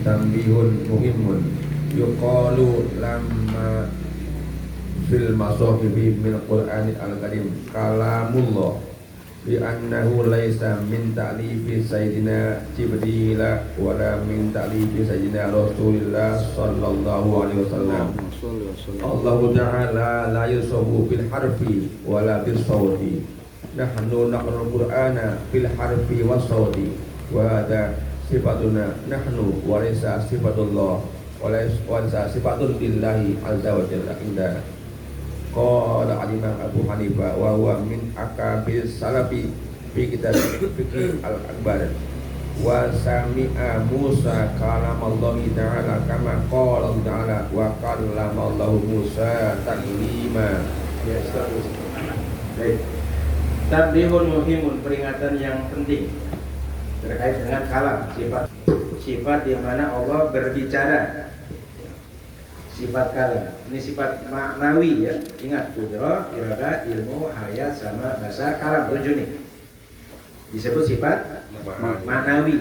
tambihun muhimun yuqalu lamma fil masahibi min Qur'anil al-karim kalamullah bi annahu laisa min ta'lifi sayyidina Jibril wala min ta'lifi sayyidina Rasulillah sallallahu alaihi wasallam. Allah ta'ala la yusabu bil harfi wala bis sawti. Nahnu naqra'ul Qur'ana bil harfi was sawti wa hadha sifatuna nahnu wa laysa sifatullah wa laysa sifatul lillahi azza wa jalla inda. Qala al-Imam Abu Hanifah wa huwa min akabir salafi fi kitab fikih al-akbar wa sami'a Musa kalamallahi ta'ala kama qala ta'ala wa kallamallahu Musa taklima. Ya, baik. Tablihun muhimun, peringatan yang penting terkait dengan kalam, sifat di mana Allah berbicara. Sifat kalam ini sifat maknawi ya. Ingat qudrah, iradah, ilmu, hayat sama bahasa kalam 7 nih. Disebut sifat maknawi.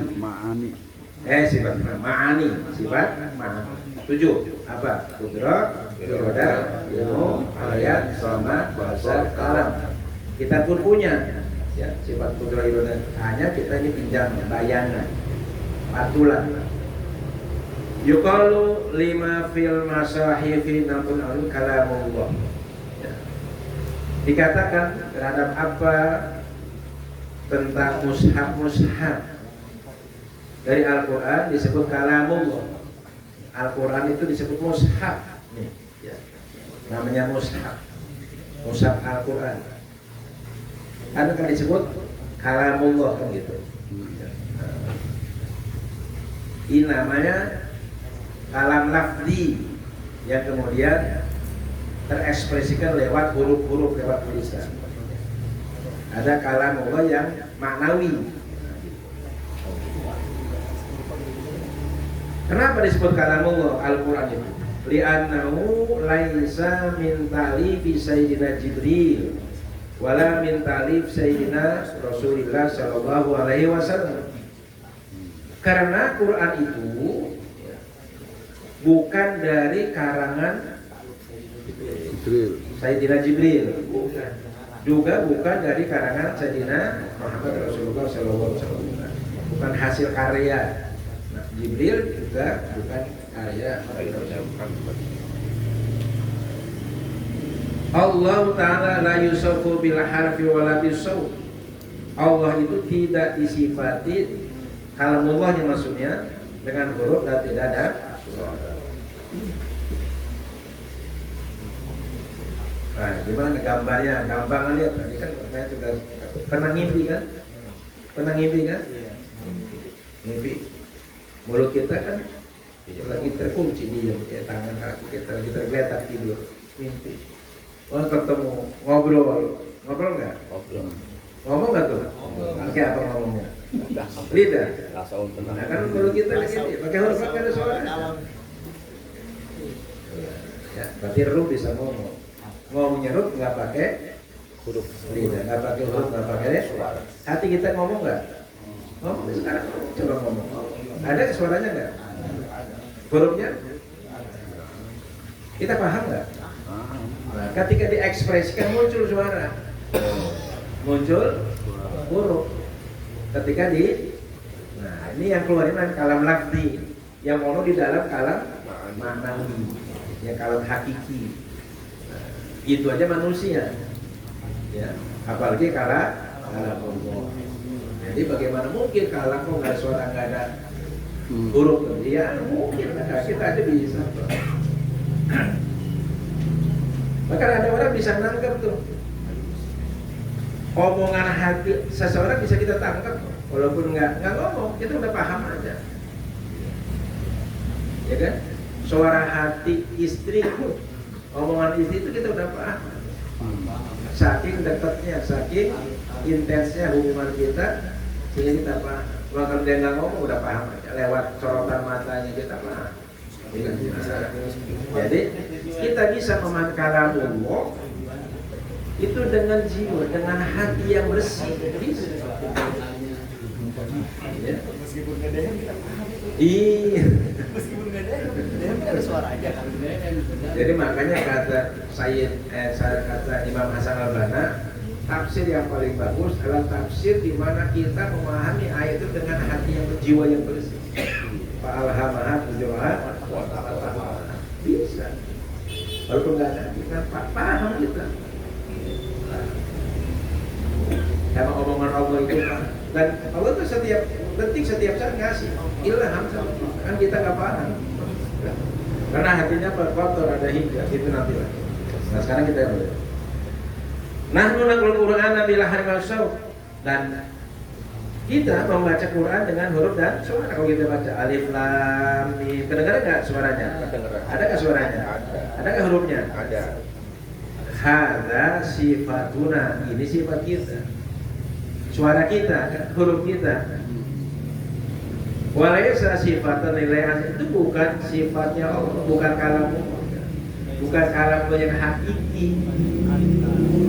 Sifat ma'ani, sifat ma'ani. 7 apa? Qudrah, iradah, ilmu, hayat sama bahasa kalam. Kita pun punya ya sifat qudrah, iradah. Hanya kita ini pinjam bayangan, patulan. Yuqalu lima fil masahifi namun kalamullah ya. Dikatakan terhadap apa tentang mushaf dari Al-Quran disebut kalamullah. Al-Quran itu disebut mushaf nih, ya. Namanya mushaf Al-Quran. Ada kan disebut kalamullah kan gitu. Ini namanya kalam lafzi yang kemudian terekspresikan lewat huruf-huruf, lewat tulisan. Ada kalam Allah yang maknawi. Kenapa disebut kalam Allah Al-Quran itu? Li'annahu laisa min ta'lifi sayyidina Jibril wala min ta'lif sayyidina Rasulillah sallallahu alaihi wasallam. Karena Quran itu bukan dari karangan Sayyidina Jibril, juga bukan dari karangan Sayyidina Muhammad Rasulullah SAW, bukan hasil karya. Nah, Jibril juga bukan karya. Allah Ta'ala la yusafu bil harfi wala bis sawt. Allah itu tidak disifati kalamullahnya maksudnya dengan huruf dan tidak ada suara. Nah, gimana gambarnya? Gampang lihat. Tadi kan saya juga pernah ngimpi kan? Mimpi. Mulut kita kan lagi terkunci diam, ya tangan kaki kita lagi tergeletak tidur. Mimpi. Oh, ketemu ngobrol nggak? Ngomong nggak tuh? Pakai apa ngomongnya? Lidah. Nah, kan mulut kita lagi pakai huruf, pakai ada suara. Ya, berarti ruh bisa ngomong. Ngomongnya ruh nggak pakai huruf, lidah nggak pakai huruf, nggak pakai suara. Hati kita ngomong nggak? Ngomong sekarang, coba ngomong. Ada suaranya nggak? Hurufnya? Kita paham nggak? Nah, ketika diekspresikan muncul suara, muncul huruf. Ketika nah ini yang keluarin kalam lafzi, yang mau di dalam kalam maknawi, yang kalam hakiki. Nah, itu aja manusia, ya. Apalagi kalam Allah. Jadi bagaimana mungkin kalam kok nggak ada suara, nggak ada huruf? Ya mungkin, kita aja bisa. Bahkan ada orang bisa nangkep tuh omongan hati seseorang, bisa kita tangkap walaupun nggak ngomong, kita udah paham aja, ya kan? Suara hati istri, omongan istri itu kita udah paham. Saking dekatnya, saking intensnya hubungan kita, sehingga kita paham. Kalau dia nggak ngomong udah paham aja, lewat sorotan matanya kita paham. Jadi kita bisa memahami kalam Allah itu dengan jiwa, dengan hati yang bersih. Bisa. Ya. Meskipun nggak dehem kita paham. Iya. Meskipun nggak dehem kan ada suara aja kan. Jadi makanya kata kata Imam Hasan al-Banna, tafsir yang paling bagus adalah tafsir di mana kita memahami ayat itu dengan hati yang berjiwa yang bersih. Fa'alhamaha fujuraha wa taqwaha. Bisa. Walaupun nggak ada kita paham kita. Karena omongan Allah itu dan Allah itu setiap detik setiap saat ngasih ilham sama kita. Kan kita nggak paham. Karena hatinya kotor ada hingga itu nanti lah. Nah sekarang kita lihat. Nahnu naqra'ul Qur'ana bil lahri was saut, dan kita membaca Quran dengan huruf dan suara. Kalau kita baca alif lam mim, kedengaran nggak suaranya? Ada nggak suaranya? Ada nggak hurufnya? Ada. Hadza sifatuna, ini sifat kita. Suara kita, huruf kita. Walaysa sifatan nilai itu bukan sifatnya Allah, bukan kalammu, bukan kalammu yang hakiki.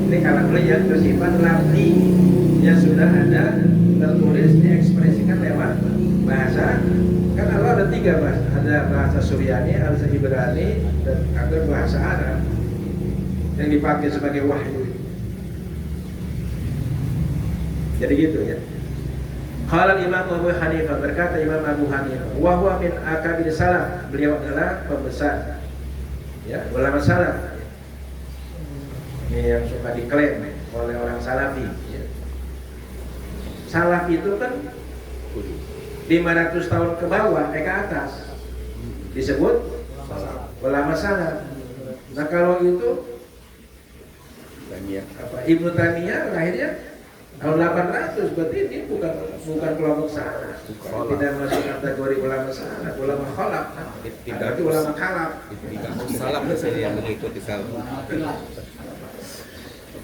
Ini kalammu yang bersifat lafzi, yang sudah ada tertulis diekspresikan lewat bahasa. Kan Allah ada 3 bahasa, ada bahasa Suryani, ada bahasa Ibrani, dan ada bahasa Arab yang dipakai sebagai wahyu. Jadi gitu ya. Qala Imam Abu Hanifah, berkata Imam Abu Hanifah, wa huwa min akabir salaf, beliau adalah pembesar ya, ulama salaf. Ini yang suka diklaim oleh orang salafi ya. Salaf itu kan 500 tahun ke bawah, ke atas disebut ulama salaf. Nah kalau itu Ibnu Taimiyah lahirnya tahun 800, berarti ini bukan kelompok salaf, tidak masuk kategori ulama salaf, ulama khalaf, berarti ulama kalaf. Salaf yang mengikuti salaf.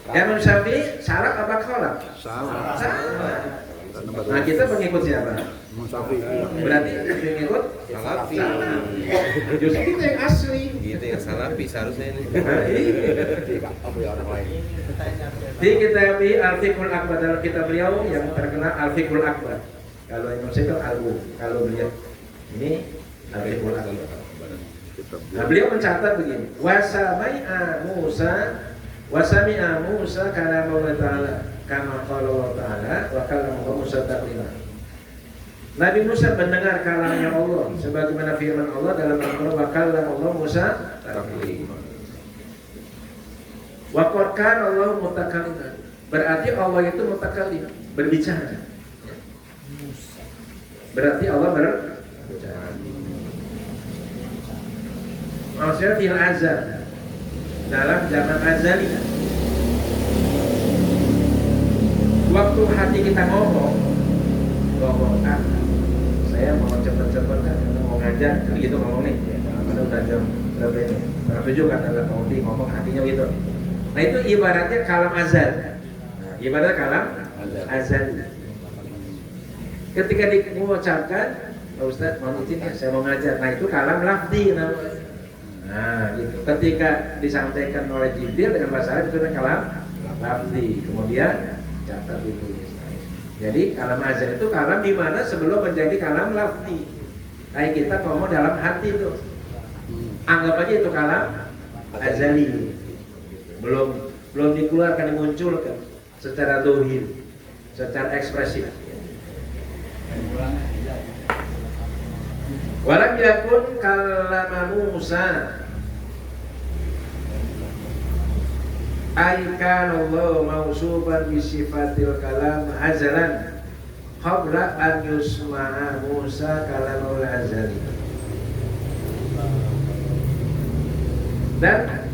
Imam Syafi'i salaf apa khalaf? Salaf. Nah kita pengikut siapa? Berarti pengikut Salafi. Justru kita yang asli. Itu yang salafi seharusnya ini. Di kitab Al-Fiqhul Akbar, dalam kitab beliau yang terkenal Al-Fiqhul Akbar. Kalau Indonesia itu Al-Bu, kalau beliau ini Al-Fiqhul Akbar. Nah, beliau mencatat begini, wasami'a Musa kana Allah Ta'ala kama qala Allah Ta'ala wa kallama Musa taklima. Nabi Musa mendengar kalamnya Allah sebagaimana firman Allah dalam Al-Qur'an, wa kallama Allah Musa taklima. Wa qad kana Allah mutakalliman. Berarti Allah itu mutakallim, berbicara. Berarti Allah berbicara. Maksudnya fil azal, dalam zaman azali. Waktu hati kita ngomong kan, saya mau cepet-cepet kan, mau ngajar, gitu ngomong nih. Ada udah jam berapa ini? Berapa 7 kan ada mau ngomong hatinya gitu. Nah itu ibaratnya kalam azal. Nah, ibaratnya kalam azal. Ketika diucapkan, Pak Ustadz mau izin ya, saya mau ngajar. Nah itu kalam lafzi namanya. Nah gitu. Ketika disampaikan oleh Jibril dengan bahasa Arab itu kalam lafzi. Kemudian catat ditulis. Jadi kalam azal itu kalam di mana sebelum menjadi kalam lafzi. Kayak kita ngomong dalam hati itu. Anggap aja itu kalam azali. Belum dikeluarkan, dimunculkan secara dohir, secara ekspresif. Walam yakun kalama Musa aikan Allah mausufan bisifatil kalam azalan qabla an yusma'a Musa kalamul azali. Dan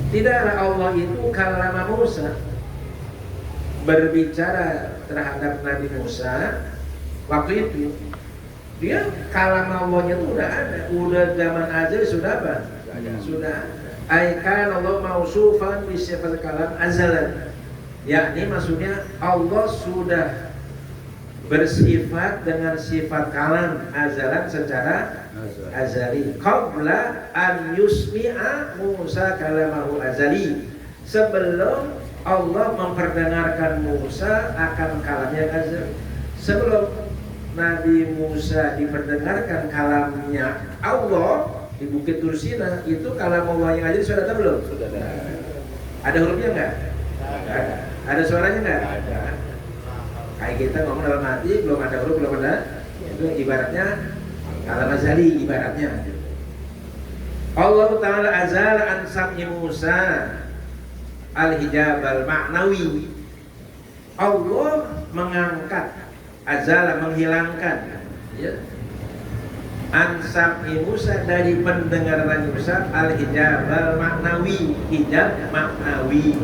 tidaklah Allah itu kalama Musa, berbicara terhadap Nabi Musa waktu itu. Dia kalam Allahnya itu udah zaman azal sudah apa? Sudah. Aikan Allah mausufan bisifat kalam azalan. Yakni maksudnya Allah sudah bersifat dengan sifat kalam azalan secara azali. Qabla an yusmi'a Musa kalamahu azali. Sebelum Allah memperdengarkan Musa akan kalamnya azali. Sebelum Nabi Musa diperdengarkan kalamnya Allah di Bukit Tursina, itu kalam Allah yang aja sudah ada belum? Sudah ada. Ada hurufnya nggak? Ada. Ada suaranya nggak? Ada. Kayak kita ngomong dalam hati, belum ada huruf, belum ada. Itu ibaratnya kalam azali ibaratnya. Allah Ta'ala azala an sam'i Musa al-hijab al-ma'nawi. Allah mengangkat, azala menghilangkan, ya, an sam'i Musa dari pendengaran Musa al-hijab al-ma'nawi, hijab maknawi.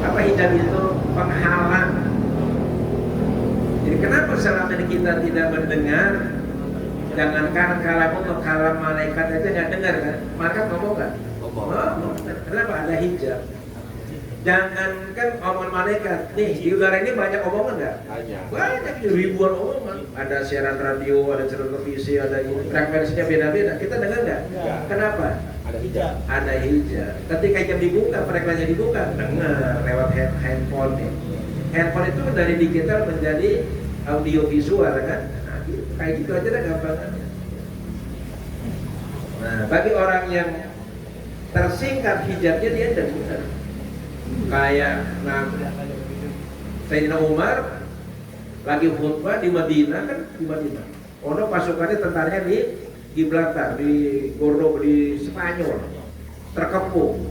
Apa hijab itu? Penghalang. Jadi kenapa selama ini kita tidak mendengar? Jangankan kalam Allah, kalam malaikat aja nggak dengar kan? Malaikat ngomong kan? Ngomong. Kenapa ada hijab? Jangankan omongan malaikat, nih di udara ini banyak omongan nggak? Banyak, ribuan omongan. Ada siaran radio, ada siaran televisi, ada ini. Frekuensinya beda-beda. Kita dengar nggak? Kenapa? Ada hijab. Ada hijab. Ketika hijab dibuka, frekuensinya dibuka, dengar lewat handphone nih. Handphone itu dari digital menjadi audio visual kan? Nah, gitu. Kayak gitu aja dah gampangannya. Nah, bagi orang yang tersingkap hijabnya dia dengar. Kayak Sayyidina Umar lagi khutbah di Madinah kan, di Madinah. Ono pasukannya tentaranya di Gibraltar, di Gordo, di Spanyol, terkepung.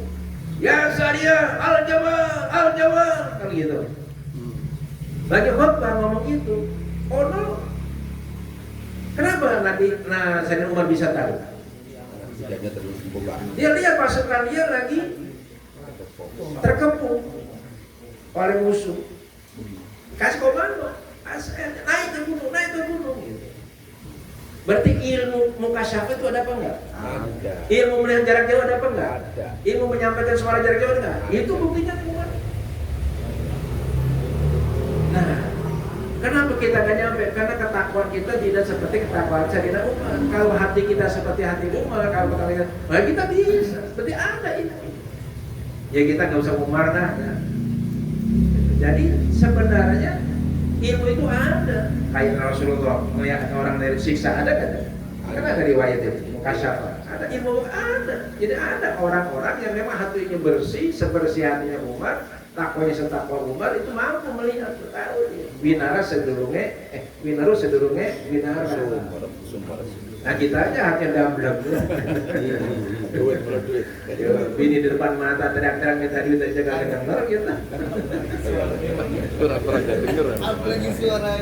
Ya Syariah, Al-Jawal, kan gitu. Lagi khutbah ngomong itu. Ono, kenapa Sayyidina Umar bisa tahu? Hijabnya terus dibuka. Dia lihat pasukan dia lagi terkepung oleh musuh. Kasih komando, naik ke gunung gitu. Berarti ilmu mukasyafah itu ada apa enggak? Ada. Ilmu melihat jarak jauh ada apa enggak? Ada. Ilmu menyampaikan suara jarak jauh ada enggak? Itu buktinya kuat. Nah, kenapa kita nggak nyampe? Karena ketakwaan kita tidak seperti ketakwaan Sayyidina Umar. Kalau hati kita seperti hati Umar, kalau kita bisa. Berarti ada itu. Ya kita nggak usah Umar dah. Jadi sebenarnya ilmu itu ada. Kayak Rasulullah melihat orang dari siksa ada kan? Kan ada riwayat itu, mukasyafah. Ada ilmu ada. Jadi ada orang-orang yang memang hatinya bersih, sebersih hatinya Umar, takwanya setakwa Umar itu mampu melihat tahu dia. Winara sedurunge winara. Sumpah. Nah kita aja hatinya damblem. Duit. Bini di depan mata teriak-teriak minta duit aja gak denger kita. Kurang denger. Apalagi suara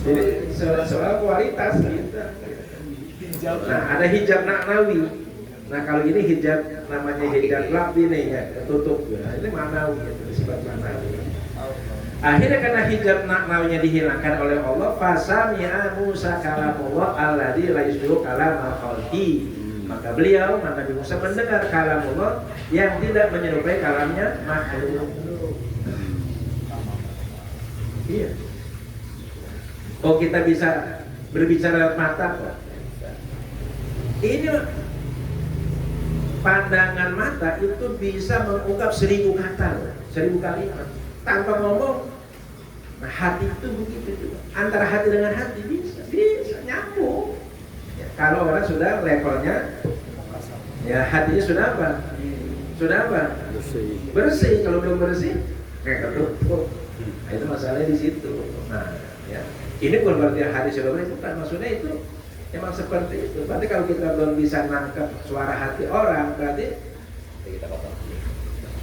Jadi soal kualitas kita. Nah ada hijab maknawi. Nah kalau ini hijab namanya hijab labi nih ya, tutup. Nah, ini maknawi, sifat maknawi. Akhirnya karena hijab maknawinya dihilangkan oleh Allah, fasami'a Musa kalamullah alladzi la yusbihu kalam al-khalqi. Maka beliau, Nabi Musa mendengar kalamullah yang tidak menyerupai kalamnya makhluk. Iya. Oh kita bisa berbicara lewat mata kok. Ini pandangan mata itu bisa mengungkap 1000 kata, 1000 kalimat tanpa ngomong. Nah hati itu begitu juga. Antara hati dengan hati bisa nyambung. Ya, kalau orang sudah levelnya, ya hatinya sudah apa? Bersih. Kalau belum bersih, kayak ketutup. Nah itu masalahnya di situ. Nah, ya. Ini bukan berarti hati sudah bersih, bukan. Maksudnya itu memang seperti itu. Berarti kalau kita belum bisa nangkep suara hati orang, berarti Kita kotor.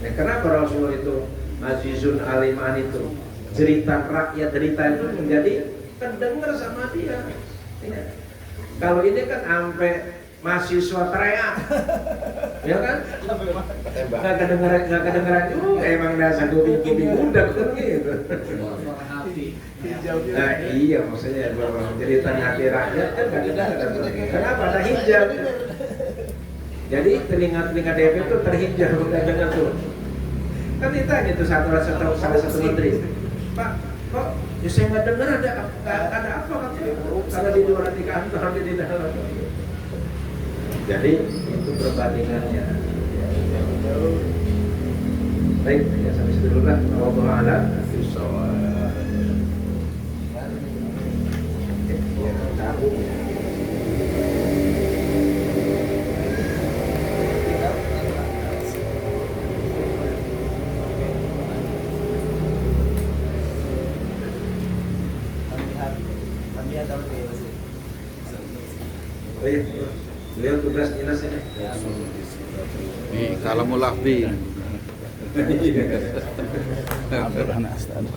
ya, kenapa Rasulullah itu Azizun Aliman itu cerita rakyat cerita itu menjadi terdengar sama dia. Ya. Kalau ini kan sampai mahasiswa teriak, ya kan? Nggak kedengeran juga. Emang dasar kuping budak kan gitu. Nah iya maksudnya bahwa cerita hati rakyat kan nggak kedengeran. Kenapa ada hijab? Jadi telinga DP itu terhijab nggak dengar tuh. Kan ditanya tuh salah satu menteri, Pak, kok ya saya nggak dengar ada apa katanya? Kalau di luar di kantor di dalam. Jadi itu perbandingannya. Baik, ya sampai situ dulu lah. Wallahu a'lam bishawab. Iya, tahu dia masih. Oh iya, beliau tugas dinas ini. Nih, kalamul lahfi. Abdurrahman Astad.